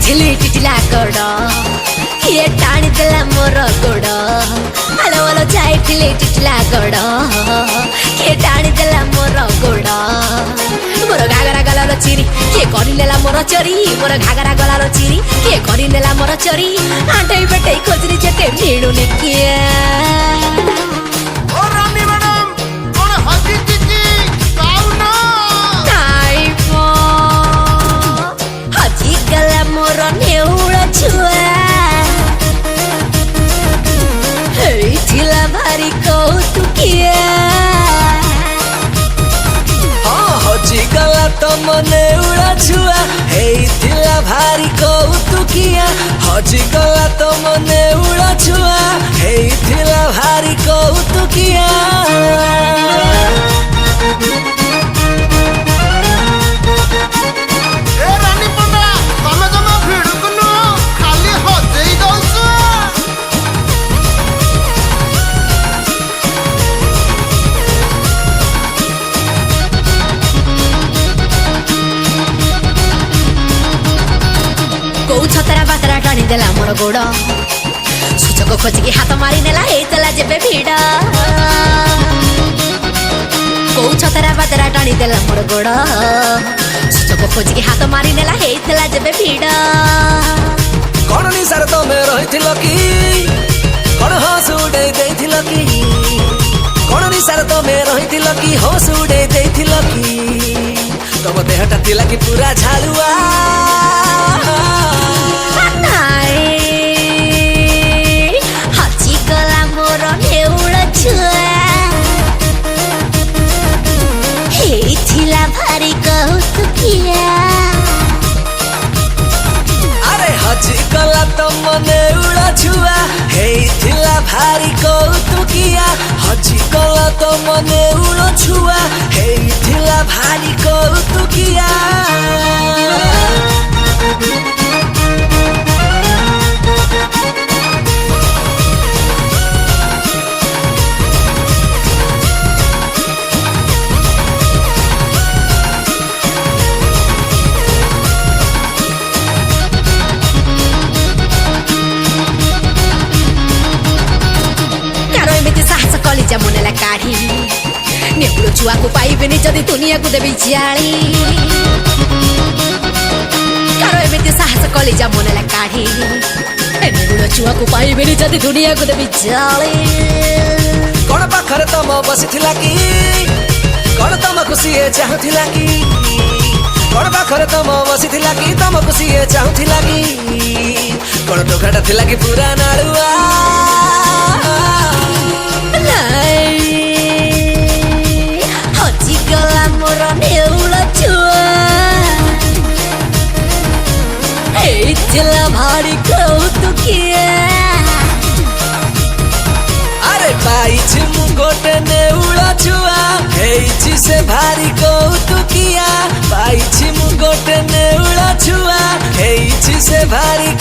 ଯାଇଥିଲି ଟିଟିଲା ଗଡ଼ କିଏ ଟାଣିଦେଲା ମୋର ଗୋଡ଼ ଆଲୋ ଆଲୋ ଯାଇଥିଲି ଟିଟିଲା ଗଡ଼ କିଏ ଟାଣିଦେଲା ମୋର ଗୋଡ଼ ମୋର ଘାଗରା ଗଲାର ଚିରି କିଏ କରିନେଲା ମୋର ଚୋରି ମୋର ଘାଗରା ଗଲାର ଚିରି କିଏ କରିନେଲା ମୋର ଚୋରି ଆଣ୍ଠେଇ ପେଟେଇ ଖୋଜିଲି ଯେତେ ମିଳୁନି କିଏ भारी कौतुकिया हजिगला तम नेउड़ा छुआ हेइथिला भारी कौतुकिया हजिगला तम नेउड़ा छुआ हेइथिला भारी कौतुकिया छतरा बातरा टाणी देला मोर गोड़ सूचक खोजिकी हाथ मारी नेला हेतला जेबे भिड़ को छतरा बातरा टाणी देला मोर गोड़ सूचक खोजिकी हाथ मारी नेला हेतला जेबे भिड़ कोन निसार तमे रहिथिल की कोन हस उडे देथिल की कोन निसार तमे रहिथिल की हस उडे देथिल की तब देहटा थिला की पूरा झालुआ भारी कौतुकिया अरे हजिगला तम नेउड़ा छुआ हेइथिला भारी कौतुकिया हजिगला तम नेउड़ा छुआ हेइथिला भारी कौतुकिया मुनेला काढ़ी नेउलो छुआ को पाइबेनी जदि दुनिया को देबी जाली कारो एमिति साहस कलिजा मुनेला काढ़ी नेउलो छुआ को पाइबेनी जदि दुनिया को देबी जाली कोन पाखरे तम बसिथिला की कोन तम खुसिए चाहुथिला की कोन पाखरे तम बसिथिला की तम खुसिए चाहुथिला की कोन टोकाटा थिला की पूरा नाड़ुआ हजिगला मोर नेउला छुआ हेइथिला भारी कौतुकिया अरे पाइछि मु गोटे नेउला छुआ हेइछि से भारी कौतुकिया पाइछि मु गोटे नेउला छुआ हेइछि से भारी